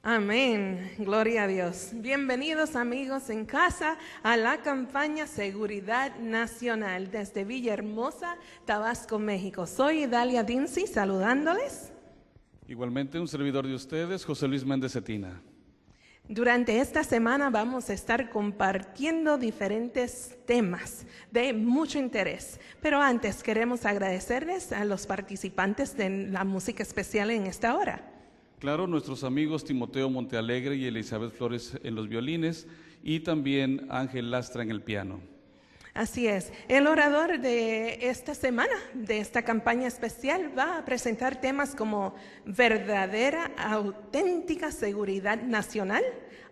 Amén, gloria a Dios. Bienvenidos amigos en casa a la campaña Seguridad Nacional desde Villahermosa, Tabasco, México. Soy Idalia Dinsi saludándoles. Igualmente un servidor de ustedes, José Luis Méndez Cetina. Durante esta semana vamos a estar compartiendo diferentes temas de mucho interés. Pero antes queremos agradecerles a los participantes de la música especial en esta hora. Claro, nuestros amigos Timoteo Montealegre y Elizabeth Flores en los violines y también Ángel Lastra en el piano. Así es, el orador de esta semana, de esta campaña especial, va a presentar temas como verdadera, auténtica seguridad nacional.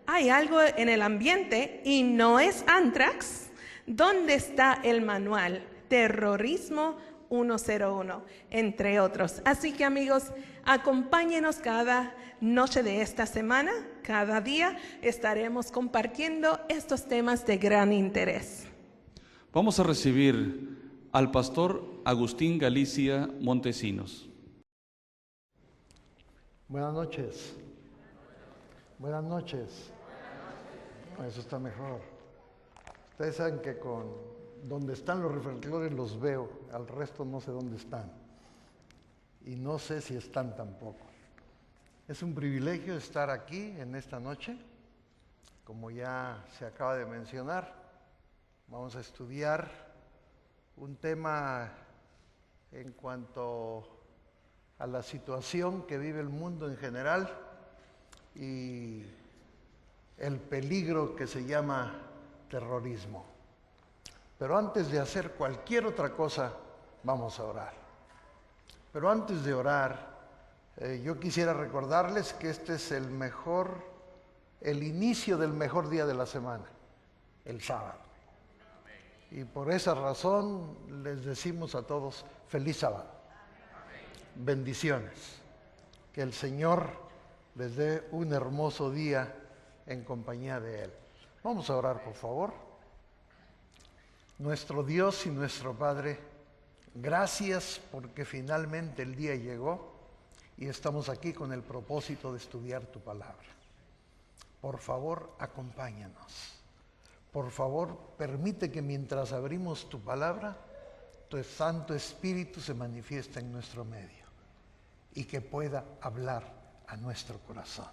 Hay algo en el ambiente y no es Anthrax. ¿Dónde está el manual? Terrorismo 101, entre otros. Así que amigos, acompáñenos cada noche de esta semana, cada día estaremos compartiendo estos temas de gran interés. Vamos a recibir al pastor Agustín Galicia Montesinos. Buenas noches. Buenas noches. Eso está mejor. Ustedes saben que donde están los reflectores los veo, al resto no sé dónde están. Y no sé si están tampoco. Es un privilegio estar aquí en esta noche. Como ya se acaba de mencionar, vamos a estudiar un tema en cuanto a la situación que vive el mundo en general y el peligro que se llama terrorismo. Pero antes de hacer cualquier otra cosa, vamos a orar. Pero antes de orar, yo quisiera recordarles que este es el inicio del mejor día de la semana, el sábado. Y por esa razón les decimos a todos, feliz sábado. Bendiciones. Que el Señor les dé un hermoso día en compañía de Él. Vamos a orar, por favor. Nuestro Dios y nuestro Padre, gracias porque finalmente el día llegó y estamos aquí con el propósito de estudiar tu palabra. Por favor, acompáñanos. Por favor, permite que mientras abrimos tu palabra, tu Santo Espíritu se manifieste en nuestro medio y que pueda hablar a nuestro corazón.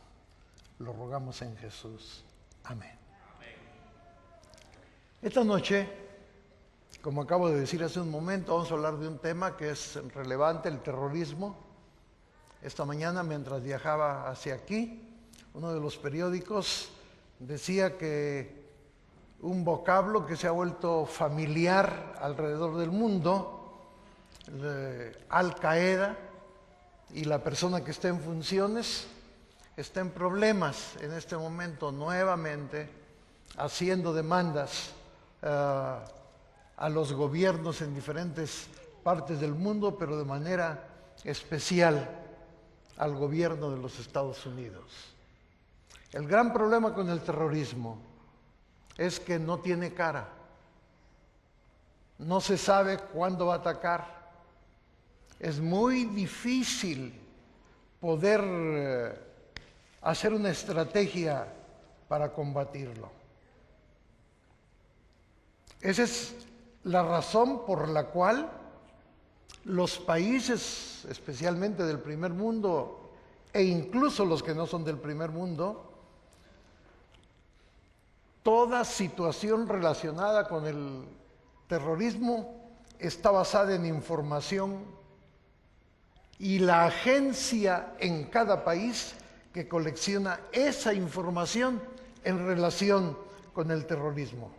Lo rogamos en Jesús. Amén. Esta noche, como acabo de decir hace un momento, vamos a hablar de un tema que es relevante, el terrorismo. Esta mañana, mientras viajaba hacia aquí, uno de los periódicos decía que un vocablo que se ha vuelto familiar alrededor del mundo, Al-Qaeda, y la persona que está en funciones, está en problemas en este momento nuevamente, haciendo demandas a los gobiernos en diferentes partes del mundo, pero de manera especial al gobierno de los Estados Unidos. El gran problema con el terrorismo es que no tiene cara. No se sabe cuándo va a atacar. Es muy difícil poder hacer una estrategia para combatirlo. Esa es la razón por la cual los países, especialmente del primer mundo, e incluso los que no son del primer mundo, toda situación relacionada con el terrorismo está basada en información y la agencia en cada país que colecciona esa información en relación con el terrorismo.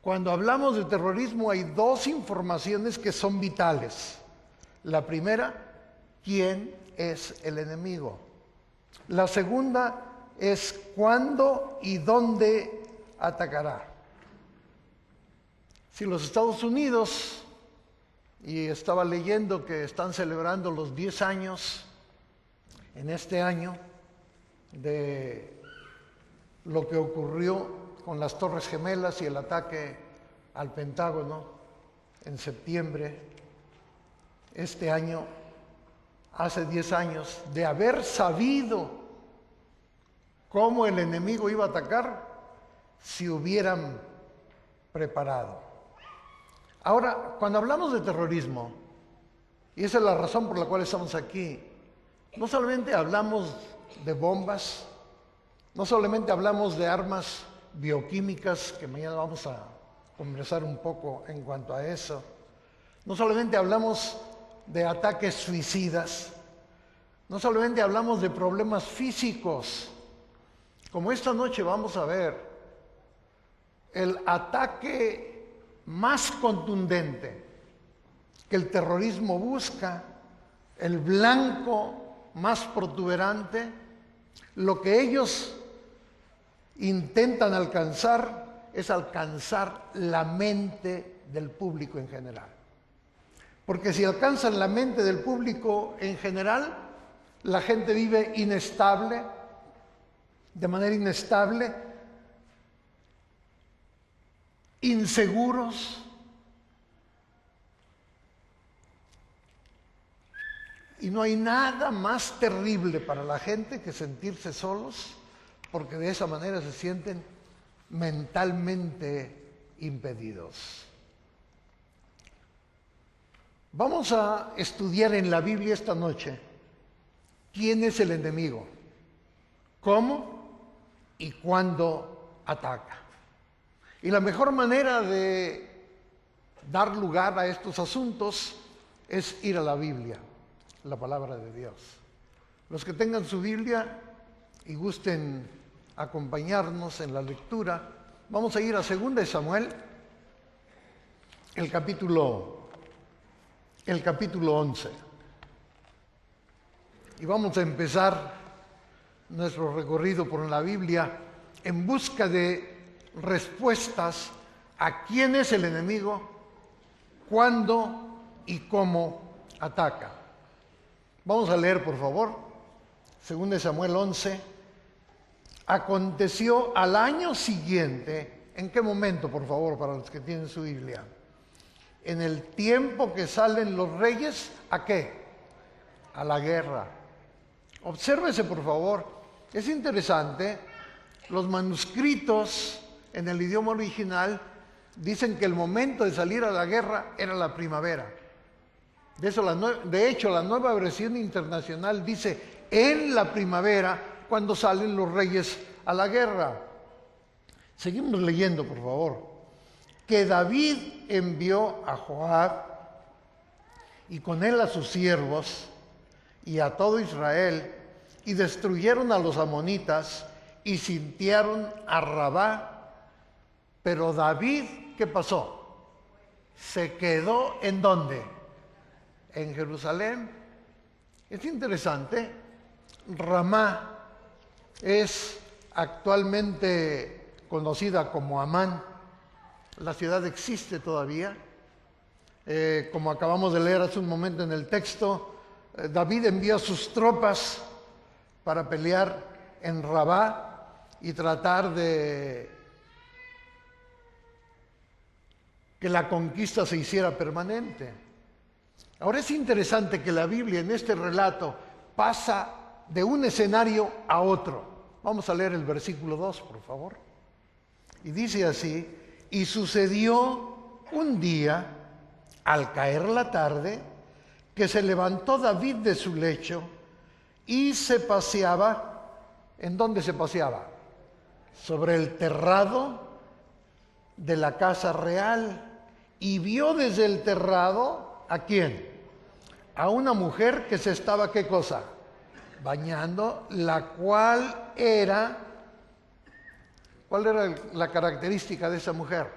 Cuando hablamos de terrorismo hay dos informaciones que son vitales. La primera, ¿quién es el enemigo? La segunda es cuándo y dónde atacará. Si los Estados Unidos, y estaba leyendo que están celebrando los 10 años en este año de lo que ocurrió con las Torres Gemelas y el ataque al Pentágono en septiembre, este año, hace 10 años, de haber sabido cómo el enemigo iba a atacar si hubieran preparado. Ahora, cuando hablamos de terrorismo, y esa es la razón por la cual estamos aquí, no solamente hablamos de bombas, no solamente hablamos de armas bioquímicas, que mañana vamos a conversar un poco en cuanto a eso, no solamente hablamos de ataques suicidas, no solamente hablamos de problemas físicos, como esta noche vamos a ver, el ataque más contundente que el terrorismo busca, el blanco más protuberante, lo que ellos intentan alcanzar es alcanzar la mente del público en general. Porque si alcanzan la mente del público en general, la gente vive inestable, de manera inestable, inseguros, y no hay nada más terrible para la gente que sentirse solos, porque de esa manera se sienten mentalmente impedidos. Vamos a estudiar en la Biblia esta noche quién es el enemigo, cómo y cuándo ataca. Y la mejor manera de dar lugar a estos asuntos es ir a la Biblia, la palabra de Dios. Los que tengan su Biblia y gusten acompañarnos en la lectura, vamos a ir a 2 Samuel, el capítulo 11. Y vamos a empezar nuestro recorrido por la Biblia en busca de respuestas a quién es el enemigo, cuándo y cómo ataca. Vamos a leer, por favor, 2 Samuel 11. Aconteció al año siguiente, ¿en qué momento, por favor, para los que tienen su Biblia? En el tiempo que salen los reyes, ¿a qué? A la guerra. Obsérvese, por favor, es interesante, los manuscritos en el idioma original dicen que el momento de salir a la guerra era la primavera. De hecho, la nueva versión internacional dice en la primavera cuando salen los reyes a la guerra. Seguimos leyendo, por favor. Que David envió a Joab y con él a sus siervos y a todo Israel y destruyeron a los amonitas y sitiaron a Rabá. Pero David, ¿qué pasó? Se quedó ¿en dónde? En Jerusalén. Es interesante, Ramá es actualmente conocida como Amán. La ciudad existe todavía. Como acabamos de leer hace un momento en el texto, David envió a sus tropas para pelear en Rabá y tratar de que la conquista se hiciera permanente. Ahora es interesante que la Biblia en este relato pasa de un escenario a otro. Vamos a leer el versículo 2, por favor. Y dice así: y sucedió un día, al caer la tarde, que se levantó David de su lecho y se paseaba. ¿En dónde se paseaba? Sobre el terrado de la casa real. Y vio desde el terrado, ¿a quién? A una mujer que se estaba, ¿qué cosa? Bañando, la cual era... ¿Cuál era la característica de esa mujer?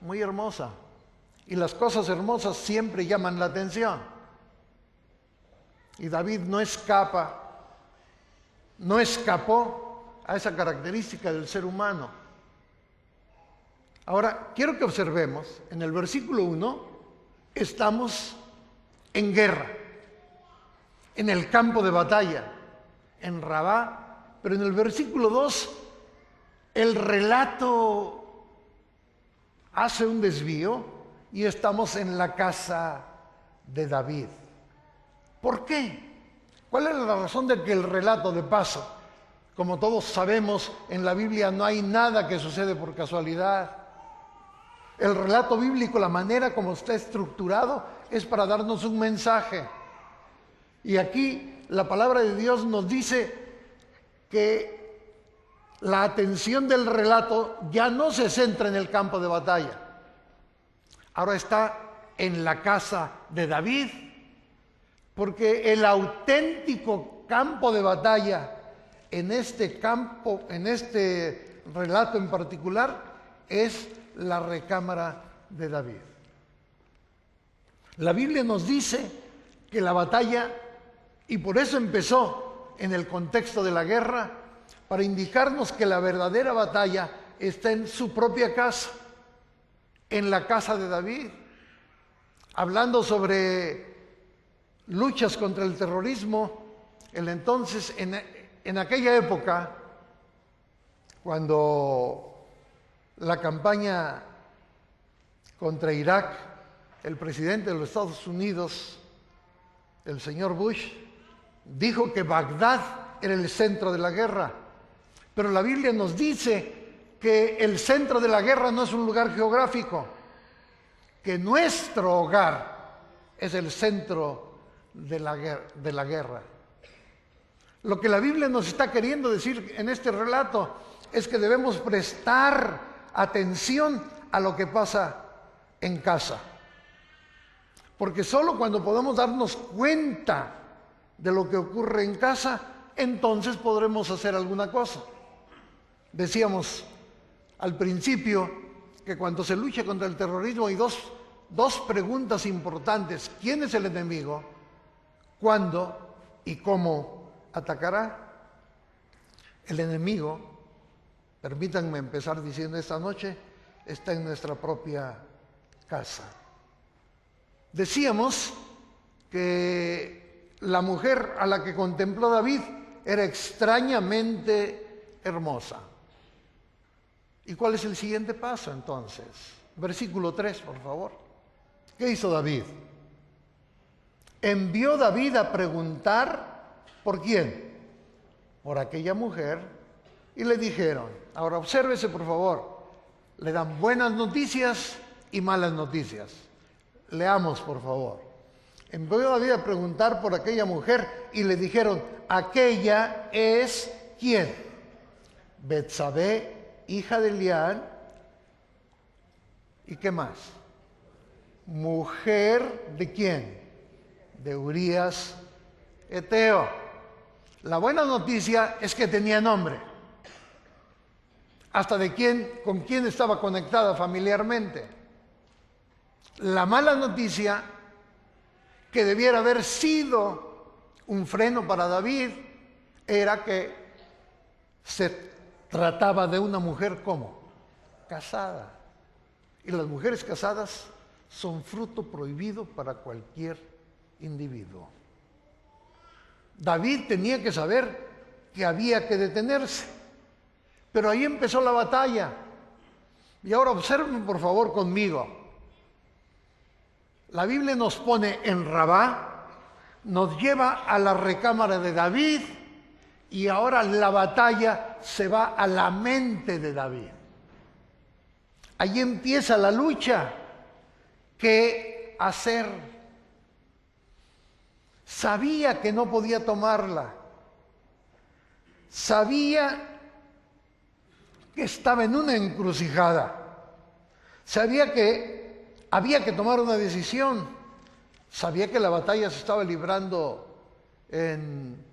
Muy hermosa. Y las cosas hermosas siempre llaman la atención. Y David no escapó a esa característica del ser humano. Ahora, quiero que observemos, en el versículo 1, estamos en guerra, en el campo de batalla, en Rabá, pero en el versículo 2, el relato hace un desvío y estamos en la casa de David. ¿Por qué? ¿Cuál es la razón de que el relato de paso Como todos sabemos, en la Biblia no hay nada que sucede por casualidad. El relato bíblico, la manera como está estructurado, es para darnos un mensaje. Y aquí la palabra de Dios nos dice que la atención del relato ya no se centra en el campo de batalla. Ahora está en la casa de David, porque el auténtico campo de batalla en este campo, en este relato en particular, es la recámara de David. La Biblia nos dice que la batalla, y por eso empezó en el contexto de la guerra, para indicarnos que la verdadera batalla está en su propia casa, en la casa de David. Hablando sobre luchas contra el terrorismo, en aquella época, cuando la campaña contra Irak, el presidente de los Estados Unidos, el señor Bush, dijo que Bagdad era el centro de la guerra. Pero la Biblia nos dice que el centro de la guerra no es un lugar geográfico, que nuestro hogar es el centro de la guerra. Lo que la Biblia nos está queriendo decir en este relato es que debemos prestar atención a lo que pasa en casa. Porque solo cuando podamos darnos cuenta de lo que ocurre en casa, entonces podremos hacer alguna cosa. Decíamos al principio que cuando se lucha contra el terrorismo hay dos preguntas importantes. ¿Quién es el enemigo? ¿Cuándo y cómo atacará? El enemigo, permítanme empezar diciendo esta noche, está en nuestra propia casa. Decíamos que la mujer a la que contempló David era extrañamente hermosa. ¿Y cuál es el siguiente paso entonces? Versículo 3, por favor. ¿Qué hizo David? Envió David a preguntar, ¿por quién? Por aquella mujer, y le dijeron, ahora obsérvese por favor, le dan buenas noticias y malas noticias. Leamos por favor. Envió David a preguntar por aquella mujer y le dijeron, aquella es ¿quién? Betsabé, hija de Elián, ¿y qué más? Mujer de quién? De Urías Eteo. La buena noticia es que tenía nombre, hasta con quién estaba conectada familiarmente. La mala noticia, que debiera haber sido un freno para David, era que se trataba de una mujer ¿cómo? Casada. Y las mujeres casadas son fruto prohibido para cualquier individuo. David tenía que saber que había que detenerse. Pero ahí empezó la batalla. Y ahora observen por favor conmigo. La Biblia nos pone en Rabá, nos lleva a la recámara de David y ahora la batalla se va a la mente de David. Allí empieza la lucha. ¿Qué hacer? Sabía que no podía tomarla. Sabía que estaba en una encrucijada. Sabía que había que tomar una decisión. Sabía que la batalla se estaba librando en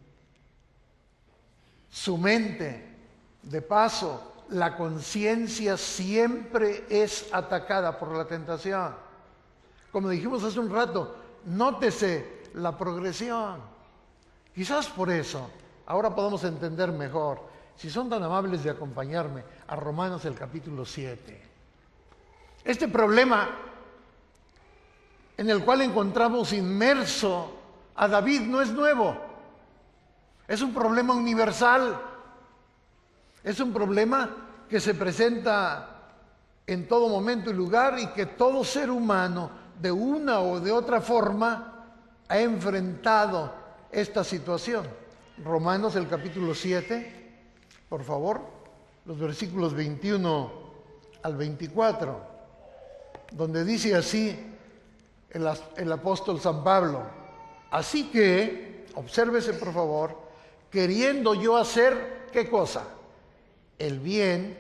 su mente. De paso, la conciencia siempre es atacada por la tentación. Como dijimos hace un rato, nótese la progresión. Quizás por eso ahora podemos entender mejor, si son tan amables de acompañarme a Romanos el capítulo 7. Este problema en el cual encontramos inmerso a David no es nuevo. Es un problema universal. Es un problema que se presenta en todo momento y lugar y que todo ser humano, de una o de otra forma, ha enfrentado esta situación. Romanos el capítulo 7 por favor, los versículos 21 al 24, donde dice así el apóstol San Pablo: así que, obsérvese por favor, queriendo yo hacer, ¿qué cosa? El bien,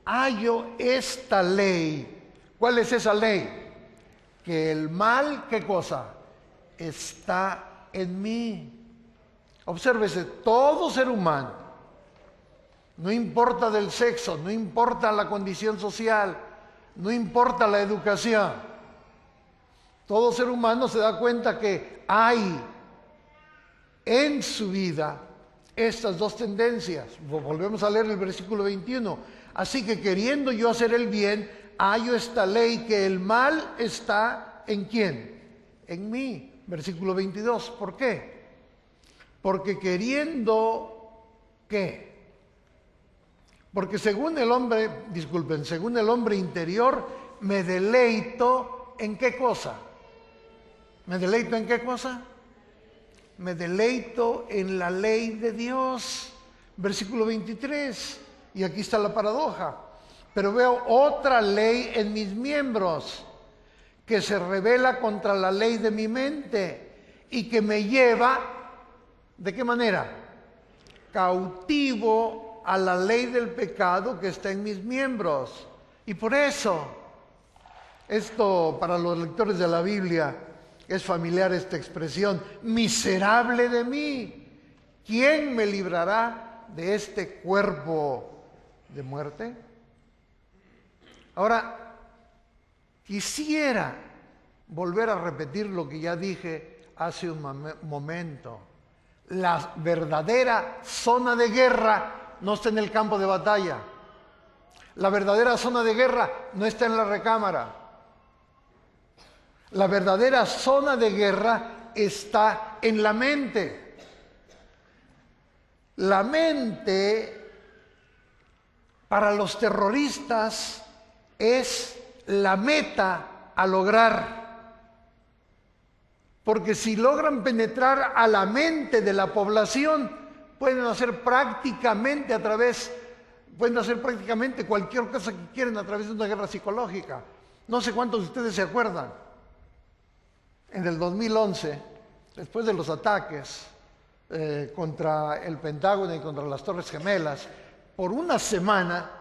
hallo esta ley. ¿Cuál es esa ley? Que el mal, ¿qué cosa? Está en mí. Obsérvese, todo ser humano, no importa del sexo, no importa la condición social, no importa la educación, todo ser humano se da cuenta que hay en su vida estas dos tendencias. Volvemos a leer el versículo 21. Así que queriendo yo hacer el bien, hallo esta ley, que el mal está ¿en quién? En mí. Versículo 22. ¿Por qué? Porque queriendo, ¿qué? Porque según el hombre interior, me deleito ¿en qué cosa? ¿Me deleito en qué cosa? Me deleito en la ley de Dios. Versículo 23. Y aquí está la paradoja. Pero veo otra ley en mis miembros, que se rebela contra la ley de mi mente y que me lleva, ¿de qué manera? Cautivo a la ley del pecado que está en mis miembros. Y por eso, esto para los lectores de la Biblia es familiar esta expresión: miserable de mí, ¿quién me librará de este cuerpo de muerte? Ahora, quisiera volver a repetir lo que ya dije hace un momento. La verdadera zona de guerra no está en el campo de batalla. La verdadera zona de guerra no está en la recámara. La verdadera zona de guerra está en la mente. La mente, para los terroristas, es la meta a lograr. Porque si logran penetrar a la mente de la población, pueden hacer prácticamente cualquier cosa que quieran a través de una guerra psicológica. No sé cuántos de ustedes se acuerdan. En el 2011, después de los ataques contra el Pentágono y contra las Torres Gemelas, por una semana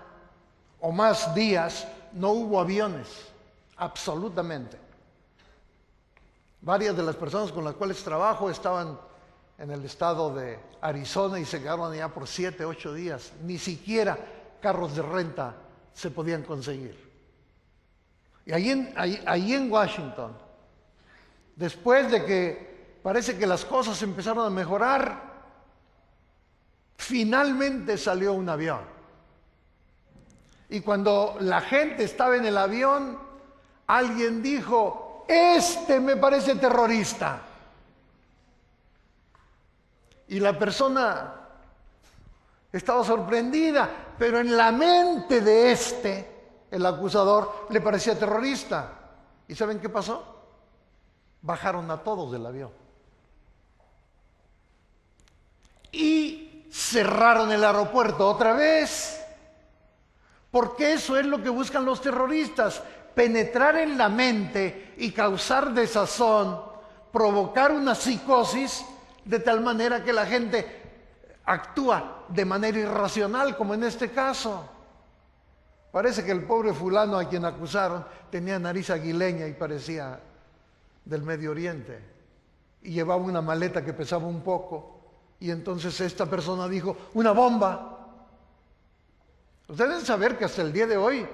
o más días no hubo aviones, absolutamente. Varias de las personas con las cuales trabajo estaban en el estado de Arizona y se quedaron allá por 7, 8 días. Ni siquiera carros de renta se podían conseguir. Y ahí en Washington, después de que parece que las cosas empezaron a mejorar, finalmente salió un avión. Y cuando la gente estaba en el avión, alguien dijo: este me parece terrorista. Y la persona estaba sorprendida, pero en la mente de el acusador, le parecía terrorista. ¿Y saben qué pasó? Bajaron a todos del avión. Y cerraron el aeropuerto otra vez. Porque eso es lo que buscan los terroristas: penetrar en la mente y causar desazón, provocar una psicosis, de tal manera que la gente actúa de manera irracional, como en este caso. Parece que el pobre fulano a quien acusaron tenía nariz aguileña y parecía del Medio Oriente, y llevaba una maleta que pesaba un poco, y entonces esta persona dijo: una bomba. Ustedes deben saber que hasta el día de hoy,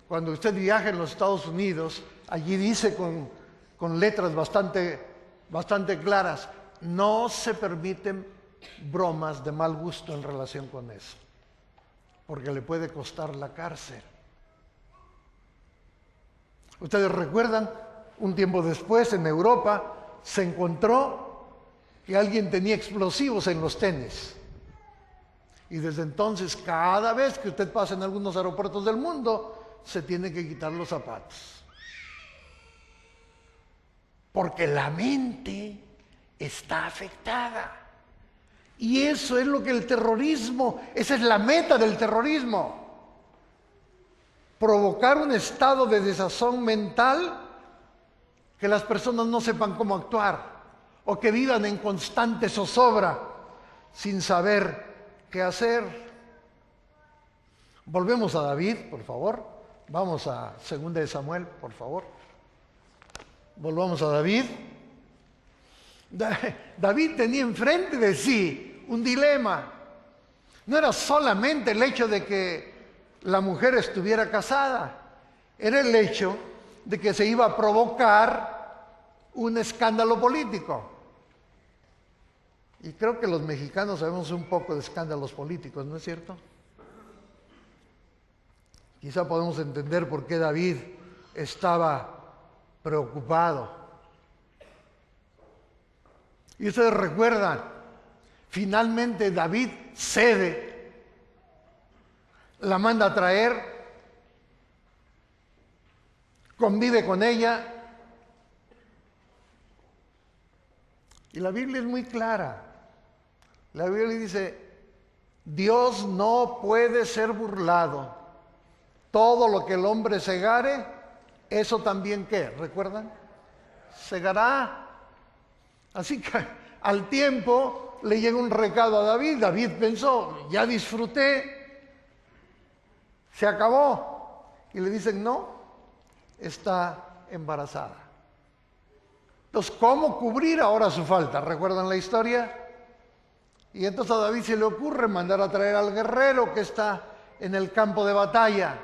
cuando usted viaja en los Estados Unidos, allí dice con letras bastante claras: no se permiten bromas de mal gusto en relación con eso, porque le puede costar la cárcel. Ustedes recuerdan, un tiempo después en Europa se encontró que alguien tenía explosivos en los tenis. Y desde entonces, cada vez que usted pasa en algunos aeropuertos del mundo, se tiene que quitar los zapatos. Porque la mente está afectada. Y eso es lo que el terrorismo, esa es la meta del terrorismo. Provocar un estado de desazón mental, que las personas no sepan cómo actuar o que vivan en constante zozobra sin saber qué hacer. Volvemos a David, por favor. Vamos a 2 de Samuel, por favor. Volvamos a David. David tenía enfrente de sí un dilema. No era solamente el hecho de que la mujer estuviera casada, era el hecho de que se iba a provocar un escándalo político. Y creo que los mexicanos sabemos un poco de escándalos políticos, ¿no es cierto? Quizá podemos entender por qué David estaba preocupado. Y ustedes recuerdan, finalmente David cede, la manda a traer, convive con ella. Y la Biblia es muy clara. La Biblia dice, Dios no puede ser burlado. Todo lo que el hombre segare, eso también, ¿qué? ¿Recuerdan? Segará. Así que al tiempo le llega un recado a David. David pensó, ya disfruté, se acabó. Y le dicen, no, está embarazada. Entonces, ¿cómo cubrir ahora su falta? ¿Recuerdan la historia? Y entonces a David se le ocurre mandar a traer al guerrero que está en el campo de batalla.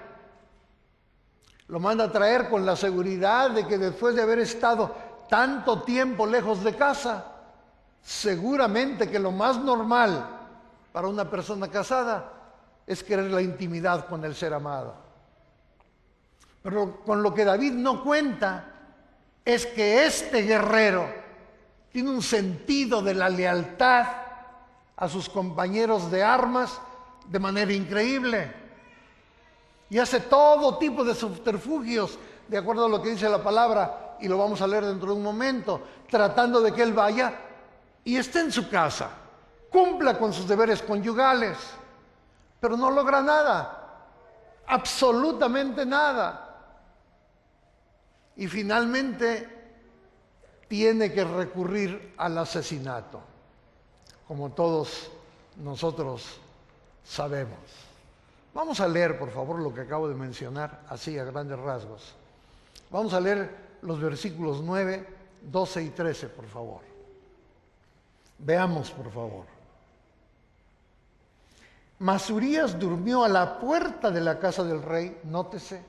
Lo manda a traer con la seguridad de que después de haber estado tanto tiempo lejos de casa, seguramente que lo más normal para una persona casada es querer la intimidad con el ser amado. Pero con lo que David no cuenta es que este guerrero tiene un sentido de la lealtad a sus compañeros de armas de manera increíble. Y hace todo tipo de subterfugios, de acuerdo a lo que dice la palabra, y lo vamos a leer dentro de un momento, tratando de que él vaya y esté en su casa, cumpla con sus deberes conyugales, pero no logra nada, absolutamente nada. Y finalmente tiene que recurrir al asesinato, como todos nosotros sabemos. Vamos a leer, por favor, lo que acabo de mencionar, así a grandes rasgos. Vamos a leer los versículos 9, 12 y 13, por favor. Veamos, por favor. Mas Urías durmió a la puerta de la casa del rey, nótese,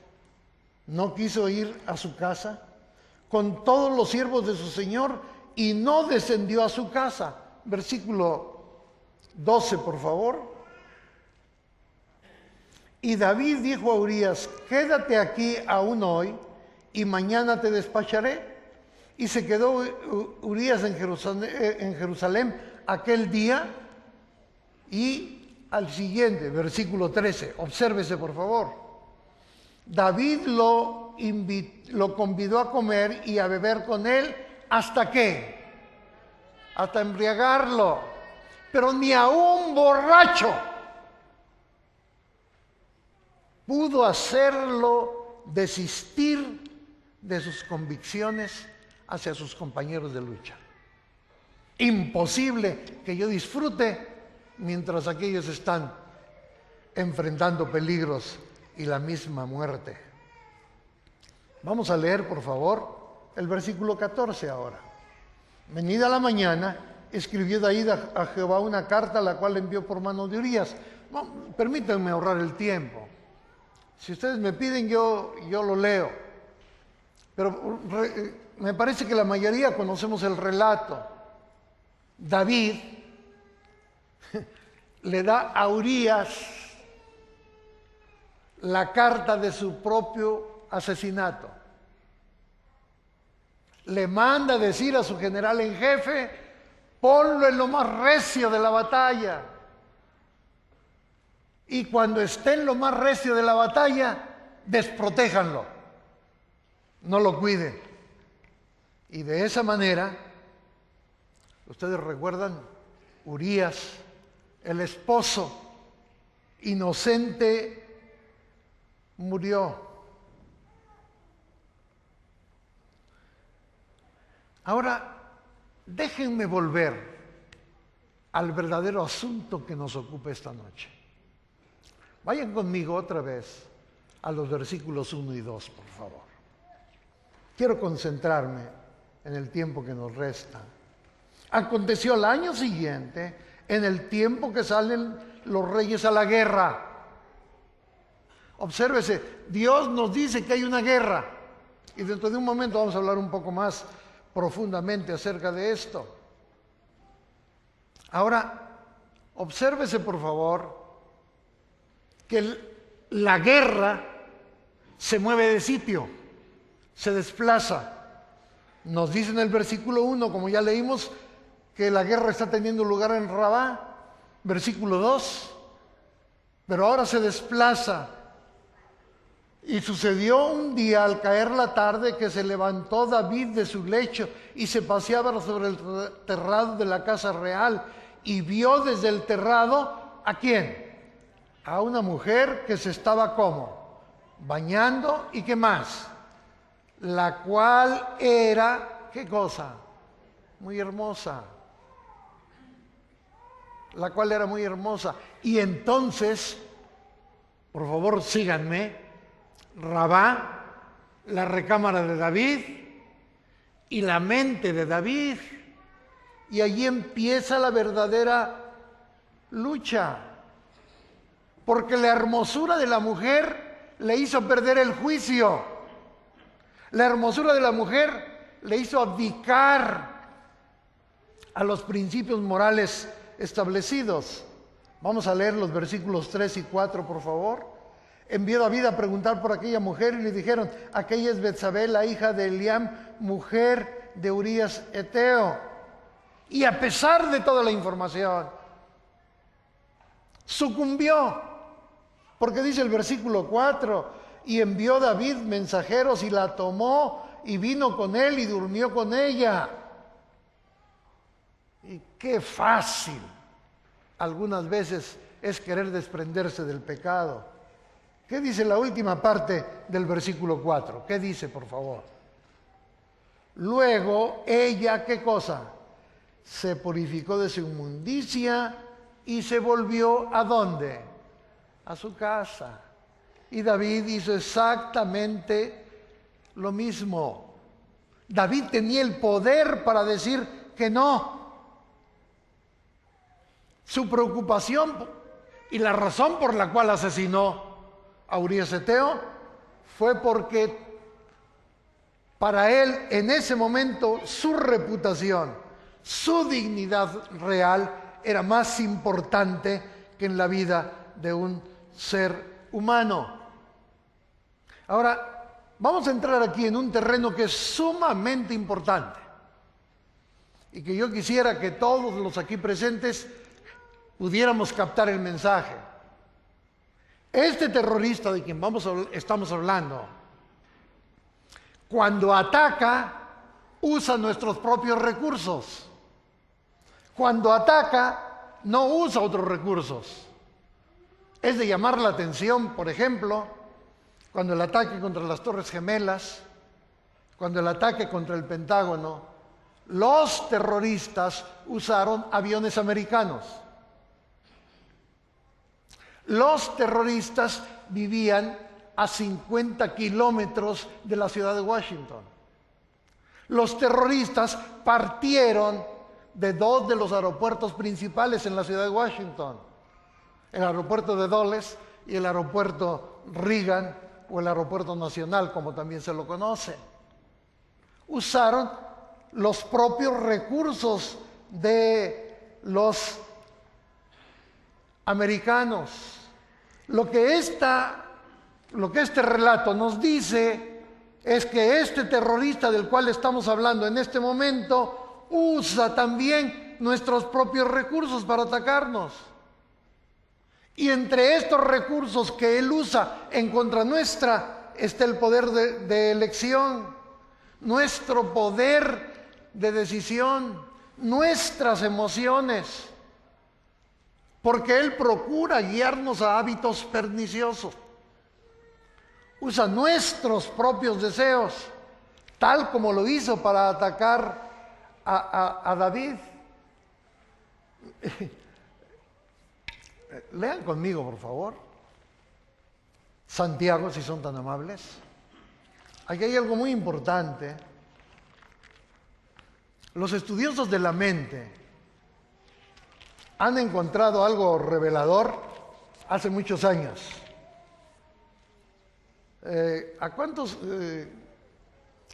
no quiso ir a su casa con todos los siervos de su señor y no descendió a su casa. Versículo 12, por favor. Y David dijo a Urías, quédate aquí aún hoy y mañana te despacharé. Y se quedó Urías en Jerusalén aquel día y al siguiente, versículo 13, obsérvese por favor. David lo convidó a comer y a beber con él, ¿hasta qué? Hasta embriagarlo. Pero ni a un borracho pudo hacerlo desistir de sus convicciones hacia sus compañeros de lucha. Imposible que yo disfrute mientras aquellos están enfrentando peligros y la misma muerte. Vamos a leer, por favor, el versículo 14 ahora. Venida la mañana, escribió David a Jehová una carta, la cual envió por mano de Urías. Permítanme ahorrar el tiempo. Si ustedes me piden, yo lo leo. Pero me parece que la mayoría conocemos el relato. David le da a Urías la carta de su propio asesinato. Le manda a decir a su general en jefe, ponlo en lo más recio de la batalla. Y cuando esté en lo más recio de la batalla, desprotéjanlo, no lo cuiden. Y de esa manera, ustedes recuerdan, Urías, el esposo inocente, murió. Ahora, déjenme volver al verdadero asunto que nos ocupa esta noche. Vayan conmigo otra vez a los versículos 1 y 2, por favor. Quiero concentrarme en el tiempo que nos resta. Aconteció al año siguiente, en el tiempo que salen los reyes a la guerra. Obsérvese, Dios nos dice que hay una guerra. Y dentro de un momento vamos a hablar un poco más profundamente acerca de esto. Ahora, obsérvese por favor que la guerra se mueve de sitio, se desplaza. Nos dice en el versículo 1, como ya leímos, que la guerra está teniendo lugar en Rabá. Versículo 2, pero ahora se desplaza. Y sucedió un día al caer la tarde que se levantó David de su lecho y se paseaba sobre el terrado de la casa real y vio desde el terrado ¿a quién? A una mujer que se estaba ¿cómo? Bañando. ¿Y qué más? La cual era, ¿qué cosa? Muy hermosa. La cual era muy hermosa. Y entonces, por favor síganme, Rabá, la recámara de David y la mente de David. Y allí empieza la verdadera lucha. Porque la hermosura de la mujer le hizo perder el juicio. La hermosura de la mujer le hizo abdicar a los principios morales establecidos. Vamos a leer los versículos 3 y 4, por favor. Envió David a preguntar por aquella mujer y le dijeron: aquella es Betsabé, la hija de Eliam, mujer de Urías Eteo. Y a pesar de toda la información, sucumbió. Porque dice el versículo 4, y envió David mensajeros y la tomó y vino con él y durmió con ella. Y qué fácil algunas veces es querer desprenderse del pecado. ¿Qué dice la última parte del versículo 4? ¿Qué dice, por favor? Luego ella, ¿qué cosa? Se purificó de su inmundicia y se volvió ¿a dónde? A su casa. Y David hizo exactamente lo mismo. David tenía el poder para decir que no. Su preocupación y la razón por la cual asesinó a Urías Eteo fue porque para él en ese momento su reputación, su dignidad real era más importante que en la vida de un ser humano. Ahora, vamos a entrar aquí en un terreno que es sumamente importante y que yo quisiera que todos los aquí presentes pudiéramos captar el mensaje. Este terrorista de quien estamos hablando, cuando ataca, usa nuestros propios recursos. Cuando ataca, no usa otros recursos. Es de llamar la atención, por ejemplo, cuando el ataque contra las Torres Gemelas, cuando el ataque contra el Pentágono, los terroristas usaron aviones americanos. Los terroristas vivían a 50 kilómetros de la ciudad de Washington. Los terroristas partieron de dos de los aeropuertos principales en la ciudad de Washington: el aeropuerto de Dulles y el aeropuerto Reagan, o el aeropuerto nacional, como también se lo conoce. Usaron los propios recursos de los americanos. Lo que este relato nos dice es que este terrorista del cual estamos hablando en este momento usa también nuestros propios recursos para atacarnos. Y entre estos recursos que él usa en contra nuestra está el poder de elección, nuestro poder de decisión, nuestras emociones, porque él procura guiarnos a hábitos perniciosos. Usa nuestros propios deseos, tal como lo hizo para atacar a David. Lean conmigo, por favor. Santiago, si son tan amables. Aquí hay algo muy importante. Los estudiosos de la mente han encontrado algo revelador hace muchos años. ¿A cuántos?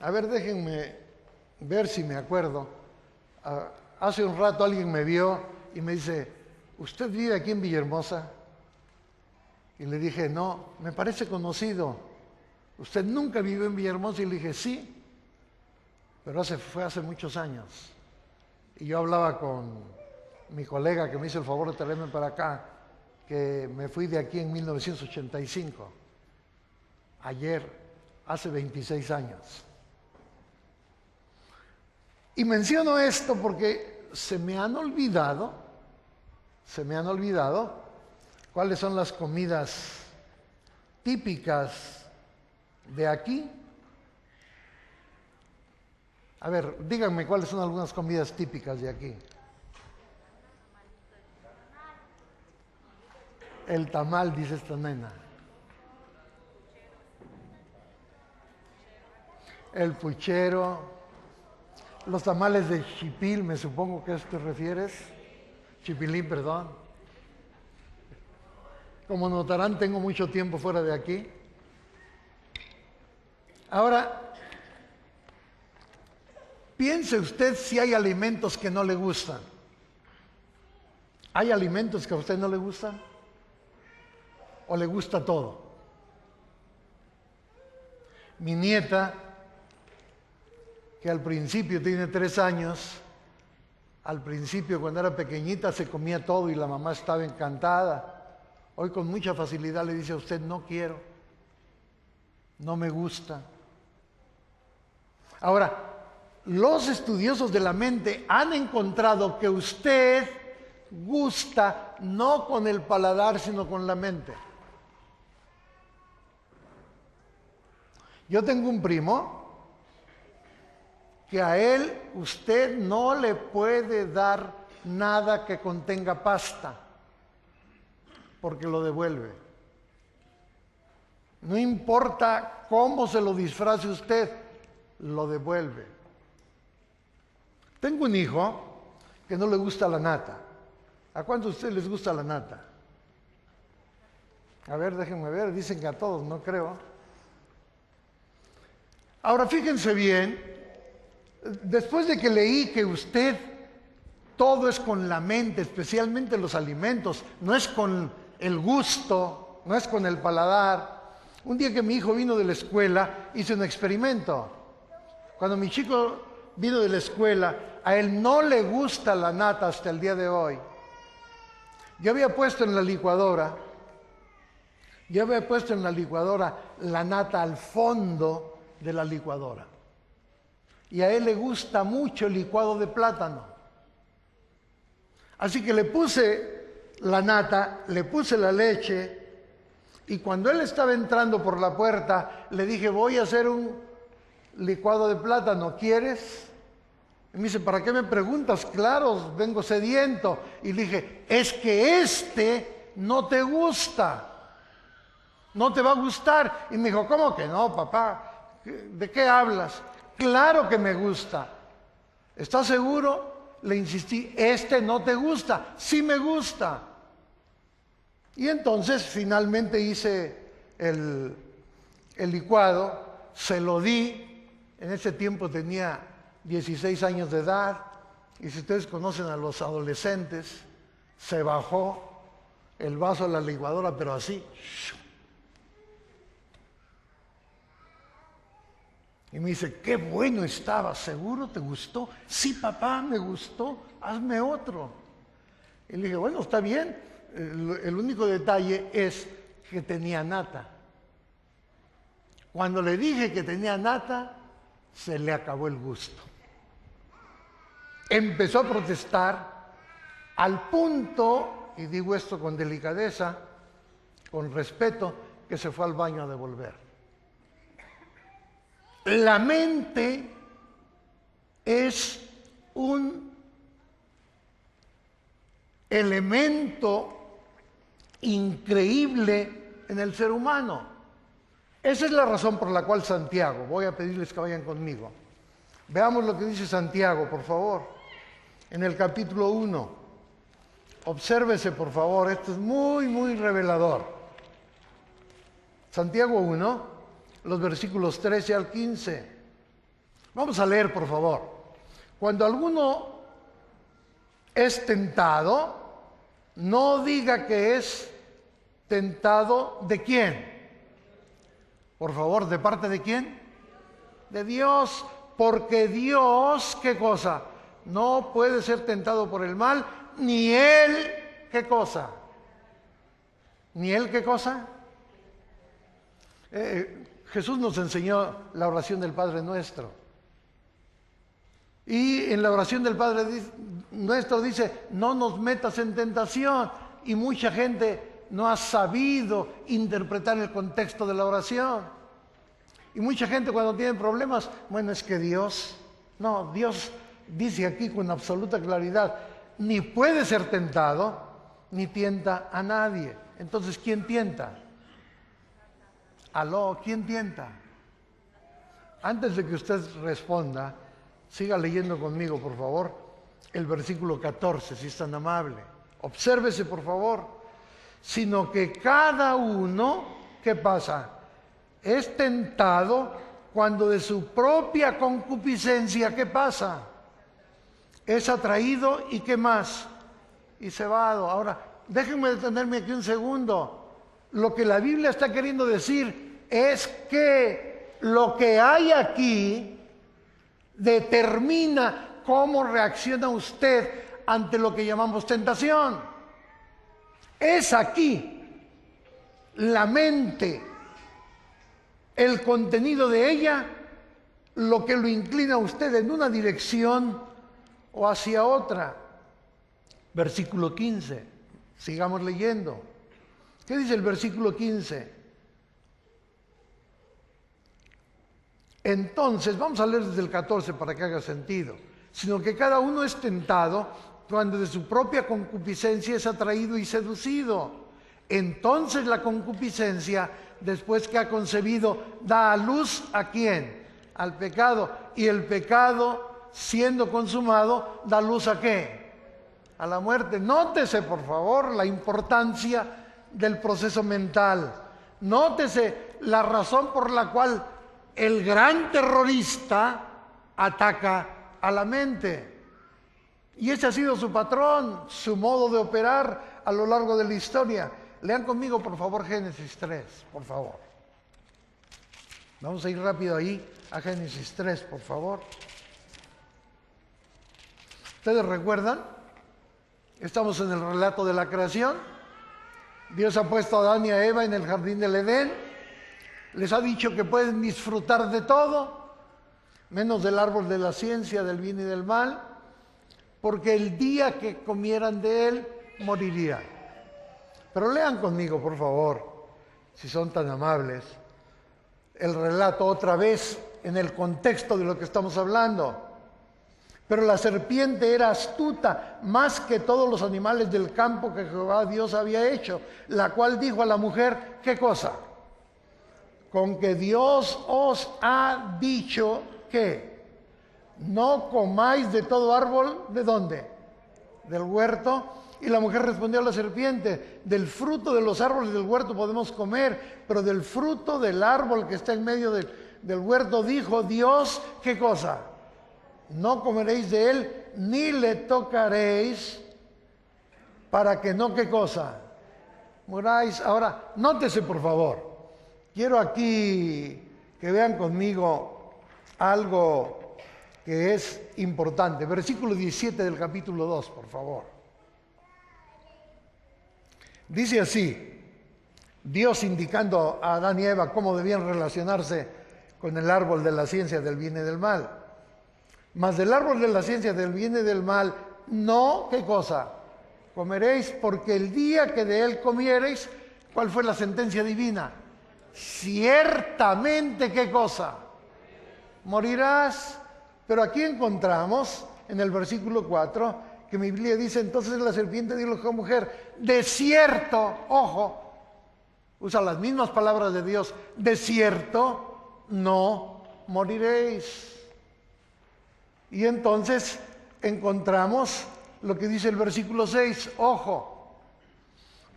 A ver, déjenme ver si me acuerdo. Hace un rato alguien me vio y me dice, ¿usted vive aquí en Villahermosa? Y le dije, no, me parece conocido. ¿Usted nunca vivió en Villahermosa? Y le dije, sí, pero fue hace muchos años. Y yo hablaba con mi colega que me hizo el favor de traerme para acá, que me fui de aquí en 1985. Ayer, hace 26 años. Y menciono esto porque se me han olvidado cuáles son las comidas típicas de aquí. A ver, díganme cuáles son algunas comidas típicas de aquí. El tamal, dice esta nena. El puchero, los tamales de chipil, me supongo que a eso te refieres. Chipilín, perdón. Como notarán, tengo mucho tiempo fuera de aquí. Ahora, piense usted si hay alimentos que no le gustan. ¿Hay alimentos que a usted no le gustan? ¿O le gusta todo? Mi nieta, que al principio tiene 3 años, al principio cuando era pequeñita se comía todo y la mamá estaba encantada. Hoy con mucha facilidad le dice a usted, no quiero, no me gusta. Ahora, los estudiosos de la mente han encontrado que usted gusta no con el paladar, sino con la mente. Yo tengo un primo que a él usted no le puede dar nada que contenga pasta, porque lo devuelve. No importa cómo se lo disfrace usted, lo devuelve. Tengo un hijo que no le gusta la nata. ¿A cuántos de ustedes les gusta la nata? A ver, déjenme ver, dicen que a todos, no creo. Ahora fíjense bien, después de que leí que usted todo es con la mente, especialmente los alimentos, no es con el gusto, no es con el paladar. Un día que mi hijo vino de la escuela, hice un experimento. Cuando mi chico vino de la escuela, a él no le gusta la nata hasta el día de hoy. Yo había puesto en la licuadora la nata al fondo de la licuadora. Y a él le gusta mucho el licuado de plátano. Así que le puse la nata, le puse la leche, y cuando él estaba entrando por la puerta, le dije, voy a hacer un licuado de plátano, ¿quieres? Y me dice, ¿para qué me preguntas? Claro, vengo sediento. Y le dije, es que este no te gusta, no te va a gustar. Y me dijo, ¿cómo que no, papá? ¿De qué hablas? Claro que me gusta. ¿Estás seguro? Le insistí, este no te gusta. Sí me gusta. Y entonces finalmente hice el licuado, se lo di. En ese tiempo tenía 16 años de edad. Y si ustedes conocen a los adolescentes, se bajó el vaso de la licuadora, pero así. Y me dice, qué bueno estaba, ¿seguro te gustó? Sí, papá, me gustó, hazme otro. Y le dije, bueno, está bien, el único detalle es que tenía nata. Cuando le dije que tenía nata, se le acabó el gusto. Empezó a protestar al punto y digo esto con delicadeza, con respeto, que se fue al baño a devolver. La mente es un elemento increíble en el ser humano. Esa es la razón por la cual Santiago, voy a pedirles que vayan conmigo. Veamos lo que dice Santiago, por favor, en el capítulo 1. Obsérvese, por favor, esto es muy, muy revelador. Santiago 1, los versículos 13 al 15. Vamos a leer, por favor. Cuando alguno es tentado, no diga que es tentado ¿de quién? Por favor, ¿de parte de quién? De Dios, porque Dios, ¿qué cosa? No puede ser tentado por el mal, ni Él, ¿qué cosa? ¿Ni Él qué cosa? Jesús nos enseñó la oración del Padre Nuestro. Y en la oración del Padre Nuestro dice, no nos metas en tentación. Y mucha gente no ha sabido interpretar el contexto de la oración. Y mucha gente cuando tiene problemas, bueno, es que Dios dice aquí con absoluta claridad, ni puede ser tentado, ni tienta a nadie. Entonces, ¿quién tienta? Aló, ¿quién tienta? Antes de que usted responda, siga leyendo conmigo, por favor, el versículo 14, si es tan amable. Obsérvese, por favor. Sino que cada uno, ¿qué pasa? Es tentado cuando de su propia concupiscencia, ¿qué pasa? Es atraído y ¿qué más? Y cebado. Ahora, déjenme detenerme aquí un segundo. Lo que la Biblia está queriendo decir es que lo que hay aquí determina cómo reacciona usted ante lo que llamamos tentación. Es aquí la mente, el contenido de ella, lo que lo inclina a usted en una dirección o hacia otra. Versículo 15, sigamos leyendo. ¿Qué dice el versículo 15? Entonces, vamos a leer desde el 14 para que haga sentido. Sino que cada uno es tentado cuando de su propia concupiscencia es atraído y seducido. Entonces la concupiscencia, después que ha concebido, da a luz ¿a quién? Al pecado. Y el pecado, siendo consumado, da luz ¿a qué? A la muerte. Nótese, por favor, la importancia del proceso mental. Nótese la razón por la cual el gran terrorista ataca a la mente. Y ese ha sido su patrón, su modo de operar a lo largo de la historia. Lean conmigo, por favor, Génesis 3, por favor. Vamos a ir rápido ahí a Génesis 3, por favor. ¿Ustedes recuerdan? Estamos en el relato de la creación. Dios ha puesto a Adán y a Eva en el jardín del Edén. Les ha dicho que pueden disfrutar de todo, menos del árbol de la ciencia, del bien y del mal, porque el día que comieran de él, morirían. Pero lean conmigo, por favor, si son tan amables, el relato otra vez en el contexto de lo que estamos hablando. Pero la serpiente era astuta más que todos los animales del campo que Jehová Dios había hecho, la cual dijo a la mujer, ¿qué cosa? Con que Dios os ha dicho que no comáis de todo árbol, ¿de dónde? Del huerto. Y la mujer respondió a la serpiente, del fruto de los árboles del huerto podemos comer, pero del fruto del árbol que está en medio del huerto dijo Dios, ¿qué cosa? No comeréis de él, ni le tocaréis, para que no, ¿qué cosa? Muráis. Ahora, nótese por favor, quiero aquí que vean conmigo algo que es importante. Versículo 17 del capítulo 2, por favor. Dice así, Dios indicando a Adán y Eva cómo debían relacionarse con el árbol de la ciencia del bien y del mal. Mas del árbol de la ciencia del bien y del mal, no, ¿qué cosa? comeréis, porque el día que de él comiereis, ¿cuál fue la sentencia divina? Ciertamente, ¿qué cosa? Morirás. Pero aquí encontramos, en el versículo 4, que mi Biblia dice, entonces la serpiente dijo a la mujer, de cierto, ojo, usa las mismas palabras de Dios, de cierto, no moriréis. Y entonces encontramos lo que dice el versículo 6, ojo,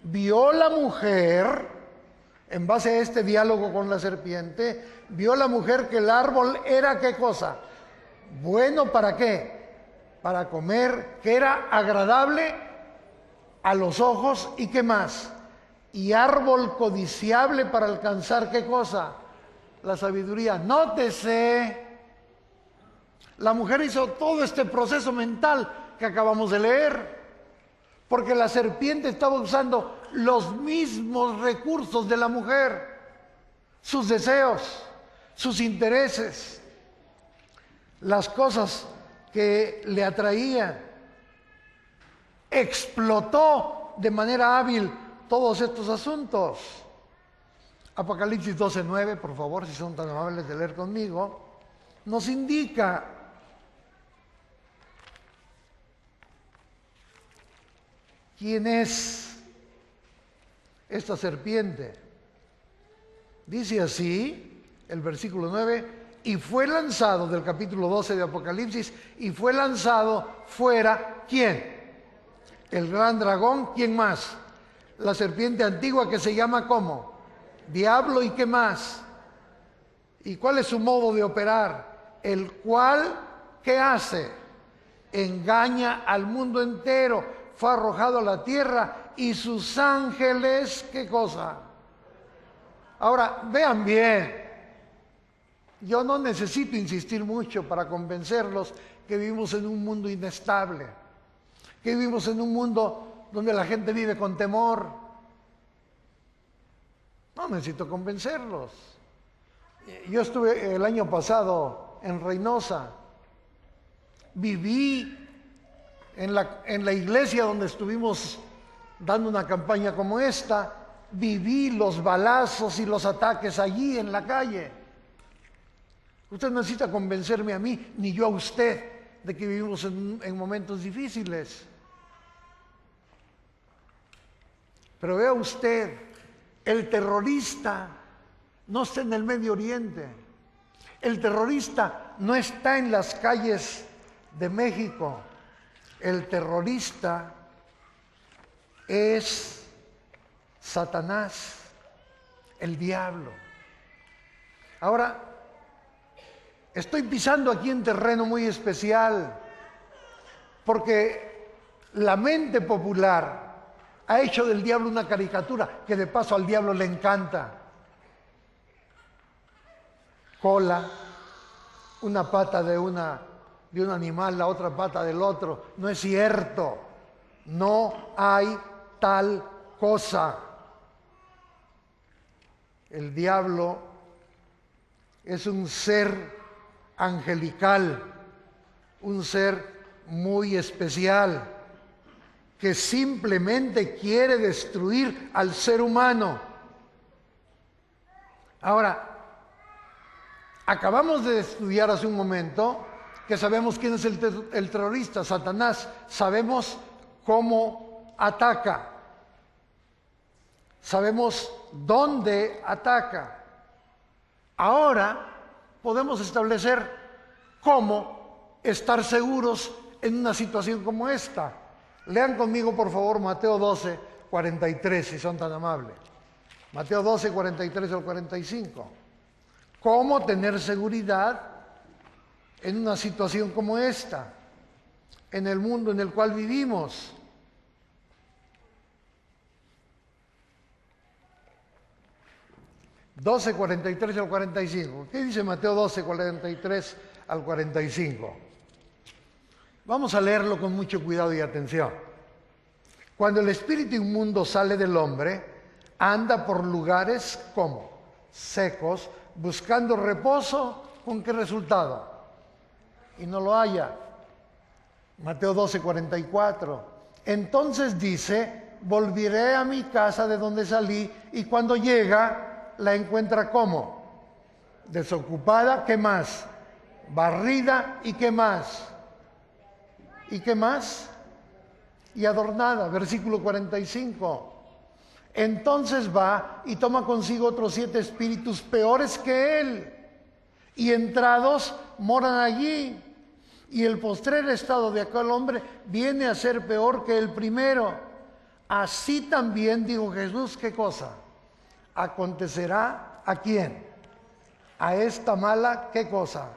vio la mujer, en base a este diálogo con la serpiente, vio la mujer que el árbol era ¿qué cosa? Bueno, ¿para qué? Para comer, que era agradable a los ojos y ¿qué más? Y árbol codiciable para alcanzar ¿qué cosa? La sabiduría. Nótese, la mujer hizo todo este proceso mental que acabamos de leer, porque la serpiente estaba usando los mismos recursos de la mujer, sus deseos, sus intereses, las cosas que le atraían. Explotó de manera hábil todos estos asuntos. Apocalipsis 12:9, por favor, si son tan amables de leer conmigo, nos indica quién es esta serpiente. Dice así, el versículo 9, y fue lanzado, del capítulo 12 de Apocalipsis, y fue lanzado fuera, ¿quién? El gran dragón, ¿quién más? La serpiente antigua que se llama ¿cómo? Diablo, ¿y qué más? ¿Y cuál es su modo de operar? El cual, ¿qué hace? Engaña al mundo entero, fue arrojado a la tierra y sus ángeles, ¿qué cosa? Ahora, vean bien, yo no necesito insistir mucho para convencerlos que vivimos en un mundo inestable, que vivimos en un mundo donde la gente vive con temor. No necesito convencerlos. Yo estuve el año pasado en Reynosa, viví en la iglesia donde estuvimos dando una campaña como esta, viví los balazos y los ataques allí en la calle. Usted no necesita convencerme a mí, ni yo a usted, de que vivimos en momentos difíciles. Pero vea usted, el terrorista no está en el Medio Oriente. El terrorista no está en las calles de México. El terrorista es Satanás, el diablo. Ahora, estoy pisando aquí en terreno muy especial, porque la mente popular ha hecho del diablo una caricatura, que de paso al diablo le encanta. Cola, una pata de un animal, la otra pata del otro. No es cierto, no hay tal cosa. El diablo es un ser angelical, un ser muy especial, que simplemente quiere destruir al ser humano. Ahora, acabamos de estudiar hace un momento que sabemos quién es el terrorista, Satanás. Sabemos cómo ataca. Sabemos dónde ataca. Ahora podemos establecer cómo estar seguros en una situación como esta. Lean conmigo, por favor, Mateo 12, 43, si son tan amables. Mateo 12, 43 al 45. ¿Cómo tener seguridad en una situación como esta, en el mundo en el cual vivimos? Mateo 12, 43 al 45. ¿Qué dice Mateo 12, 43 al 45? Vamos a leerlo con mucho cuidado y atención. Cuando el espíritu inmundo sale del hombre, anda por lugares como secos, buscando reposo. ¿Con qué resultado? Y no lo halla. Mateo 12, 44. Entonces dice, volveré a mi casa de donde salí, y cuando llega, la encuentra ¿cómo? Desocupada, ¿qué más? Barrida, ¿y qué más? ¿Y qué más? Y adornada, versículo 45. Entonces va y toma consigo otros 7 espíritus peores que él, y entrados moran allí. Y el postrer estado de aquel hombre viene a ser peor que el primero. Así también, dijo Jesús, ¿qué cosa? Acontecerá ¿a quién? A esta mala, ¿qué cosa?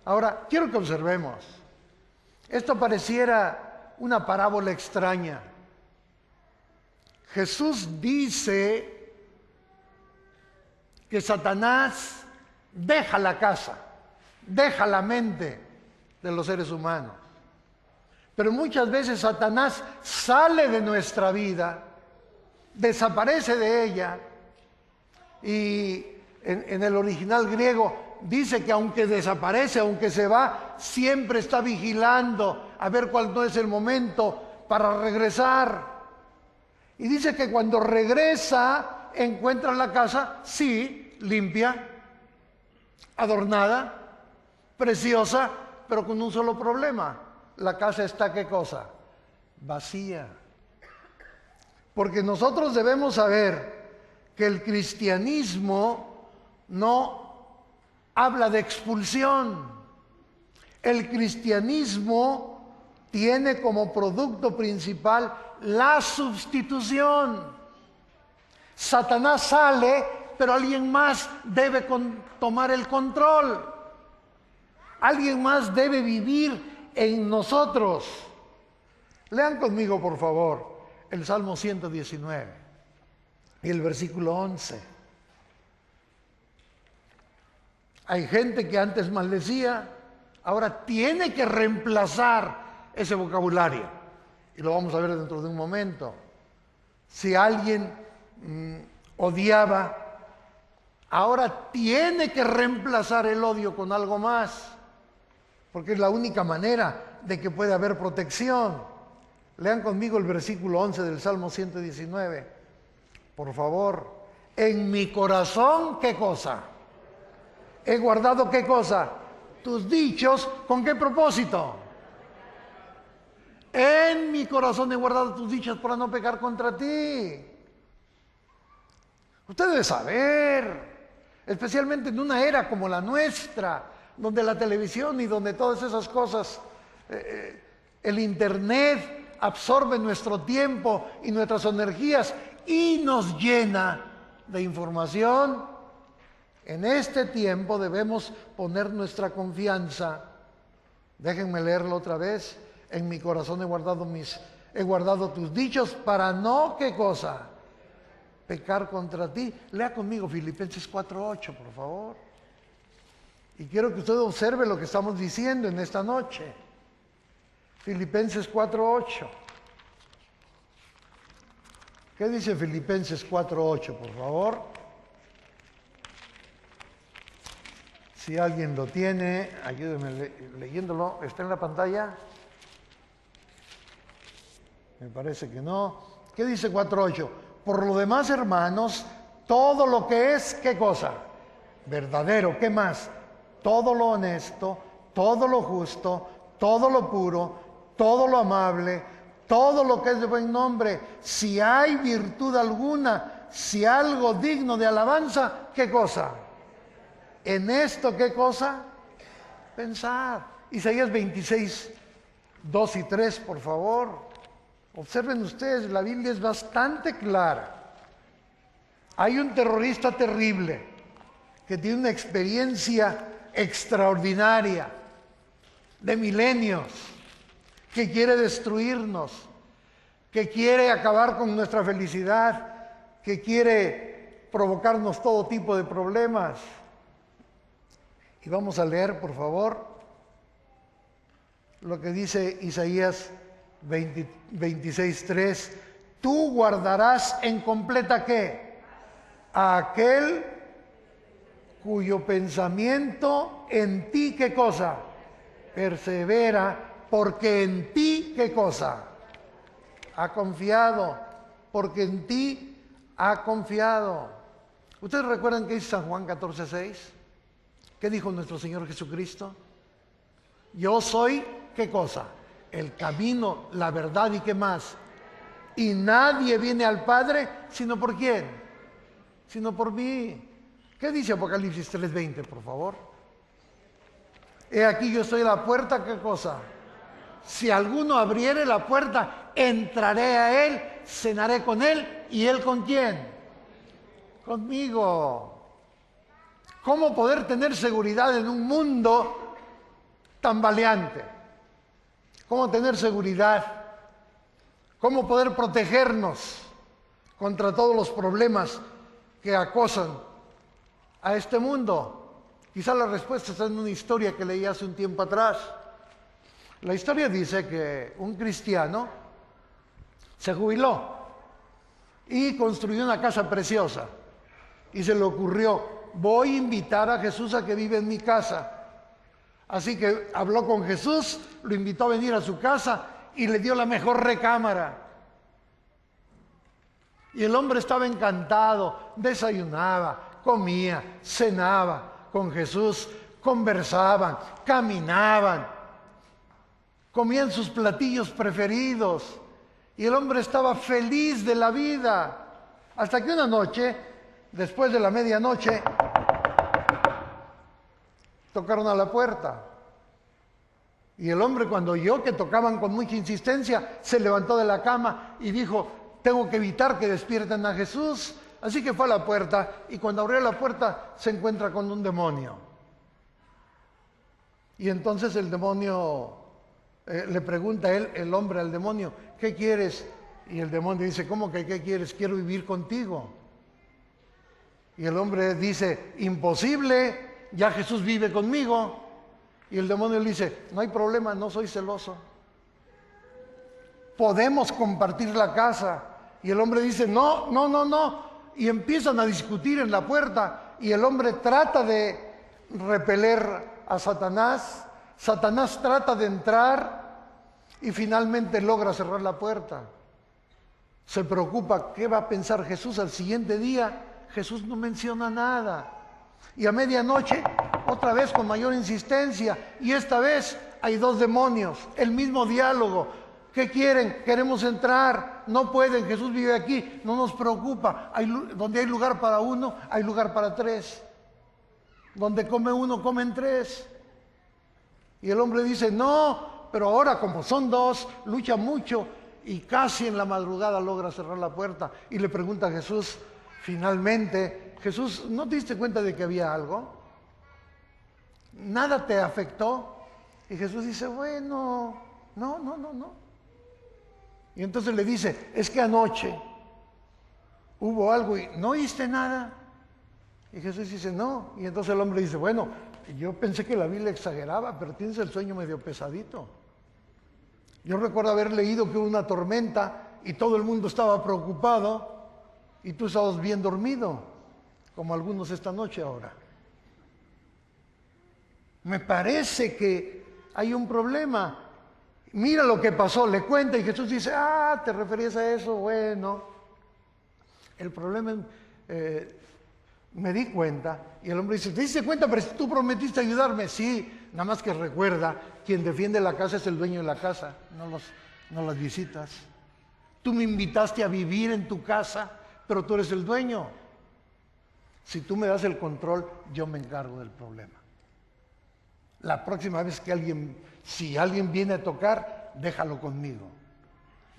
Ahora, quiero que observemos. Esto pareciera una parábola extraña. Jesús dice que Satanás deja la casa, deja la mente de los seres humanos. Pero muchas veces Satanás sale de nuestra vida, desaparece de ella, y en el original griego dice que aunque desaparece, aunque se va, siempre está vigilando a ver cuál no es el momento para regresar. Y dice que cuando regresa encuentra la casa, sí, limpia, adornada, preciosa, pero con un solo problema. La casa está, ¿qué cosa? Vacía. Porque nosotros debemos saber que el cristianismo no habla de expulsión. El cristianismo tiene como producto principal la sustitución. Satanás sale, pero alguien más debe tomar el control. Alguien más debe vivir en nosotros. Lean conmigo, por favor, el Salmo 119 y el versículo 11. Hay gente que antes maldecía, ahora tiene que reemplazar ese vocabulario. Y lo vamos a ver dentro de un momento. Si alguien odiaba, ahora tiene que reemplazar el odio con algo más, porque es la única manera de que pueda haber protección. Lean conmigo el versículo 11 del Salmo 119. Por favor. En mi corazón, ¿qué cosa? He guardado, ¿qué cosa? Tus dichos, ¿con qué propósito? En mi corazón he guardado tus dichos para no pecar contra ti. Usted debe saber, especialmente en una era como la nuestra, donde la televisión y donde todas esas cosas, el internet absorbe nuestro tiempo y nuestras energías y nos llena de información. En este tiempo debemos poner nuestra confianza. Déjenme leerlo otra vez. En mi corazón he guardado tus dichos para no, ¿qué cosa? Pecar contra ti. Lea conmigo Filipenses 4:8, por favor. Y quiero que usted observe lo que estamos diciendo en esta noche. Filipenses 4:8. ¿Qué dice Filipenses 4:8, por favor? Si alguien lo tiene, ayúdeme leyéndolo. ¿Está en la pantalla? Me parece que no. ¿Qué dice 4:8? Por lo demás, hermanos, todo lo que es, ¿qué cosa? Verdadero, ¿qué más? Todo lo honesto, todo lo justo, todo lo puro, todo lo amable, todo lo que es de buen nombre, si hay virtud alguna, si algo digno de alabanza, ¿qué cosa? En esto, ¿qué cosa? Pensad. Isaías 26, 2 y 3, por favor. Observen ustedes, la Biblia es bastante clara. Hay un terrorista terrible que tiene una experiencia extraordinaria de milenios, que quiere destruirnos, que quiere acabar con nuestra felicidad, que quiere provocarnos todo tipo de problemas. Y vamos a leer, por favor, lo que dice Isaías 26:3. Tú guardarás en completa ¿qué? A aquel cuyo pensamiento en ti, ¿qué cosa? Persevera, porque en ti, ¿qué cosa? ha confiado, porque en ti ha confiado. ¿Ustedes recuerdan qué dice San Juan 14:6? ¿Qué dijo nuestro Señor Jesucristo? Yo soy, ¿qué cosa? El camino, la verdad y qué más. Y nadie viene al Padre, sino por quién, sino por mí. ¿Qué dice Apocalipsis 3:20, por favor? He aquí yo estoy a la puerta, ¿qué cosa? Si alguno abriere la puerta, entraré a él, cenaré con él, ¿y él con quién? Conmigo. ¿Cómo poder tener seguridad en un mundo tambaleante? ¿Cómo tener seguridad? ¿Cómo poder protegernos contra todos los problemas que acosan a este mundo? Quizá la respuesta está en una historia que leí hace un tiempo atrás. La historia dice que un cristiano se jubiló y construyó una casa preciosa. Y se le ocurrió, voy a invitar a Jesús a que viva en mi casa. Así que habló con Jesús, lo invitó a venir a su casa y le dio la mejor recámara. Y el hombre estaba encantado, desayunaba, comía, cenaba con Jesús, conversaban, caminaban, comían sus platillos preferidos. Y el hombre estaba feliz de la vida. Hasta que una noche, después de la medianoche, tocaron a la puerta. Y el hombre, cuando oyó que tocaban con mucha insistencia, se levantó de la cama y dijo, tengo que evitar que despierten a Jesús. Así que fue a la puerta y cuando abrió la puerta se encuentra con un demonio. Y entonces el demonio le pregunta a él, el hombre al demonio, ¿qué quieres? Y el demonio dice, ¿cómo que qué quieres? Quiero vivir contigo. Y el hombre dice, imposible, ya Jesús vive conmigo. Y el demonio le dice, no hay problema, no soy celoso. Podemos compartir la casa. Y el hombre dice, no, no, no, no. Y empiezan a discutir en la puerta. Y el hombre trata de repeler a Satanás. Satanás trata de entrar y finalmente logra cerrar la puerta. Se preocupa, ¿qué va a pensar Jesús al siguiente día? Jesús no menciona nada. Y a medianoche, otra vez con mayor insistencia, y esta vez hay dos demonios, el mismo diálogo. ¿Qué quieren? Queremos entrar, no pueden, Jesús vive aquí, no nos preocupa. Donde hay lugar para uno, hay lugar para tres. Donde come uno, comen tres. Y el hombre dice, no, pero ahora como son dos, lucha mucho, y casi en la madrugada logra cerrar la puerta. Y le pregunta a Jesús, finalmente, Jesús, ¿no te diste cuenta de que había algo? ¿Nada te afectó? Y Jesús dice, bueno, no. Y entonces le dice, es que anoche hubo algo y no oíste nada. Y Jesús dice, no. Y entonces el hombre dice, bueno, yo pensé que la Biblia exageraba, pero tienes el sueño medio pesadito. Yo recuerdo haber leído que hubo una tormenta y todo el mundo estaba preocupado y tú estabas bien dormido, como algunos esta noche ahora. Me parece que hay un problema. Mira lo que pasó, le cuenta y Jesús dice, ¿te referías a eso? Bueno, el problema me di cuenta. Y el hombre dice, ¿te diste cuenta? Pero tú prometiste ayudarme. Sí, nada más que recuerda, quien defiende la casa es el dueño de la casa, no las visitas. Tú me invitaste a vivir en tu casa, pero tú eres el dueño. Si tú me das el control, yo me encargo del problema. La próxima vez que si alguien viene a tocar, déjalo conmigo.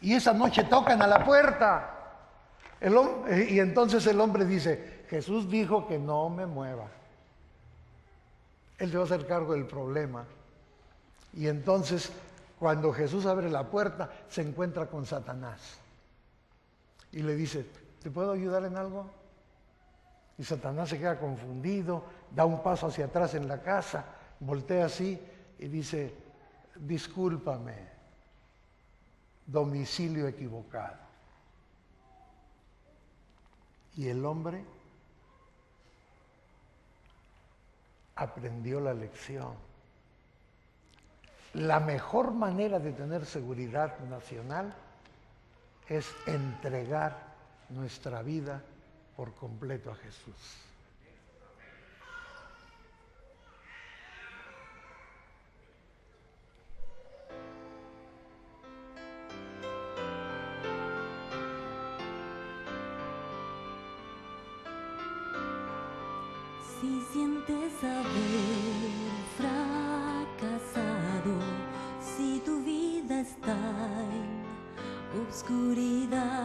Y esa noche tocan a la puerta. Y entonces el hombre dice, Jesús dijo que no me mueva. Él se va a hacer cargo del problema. Y entonces, cuando Jesús abre la puerta, se encuentra con Satanás. Y le dice, ¿te puedo ayudar en algo? Y Satanás se queda confundido, da un paso hacia atrás en la casa, voltea así y dice, discúlpame, domicilio equivocado. Y el hombre aprendió la lección. La mejor manera de tener seguridad nacional es entregar nuestra vida por completo a Jesús. Si sientes haber fracasado, si tu vida está en obscuridad,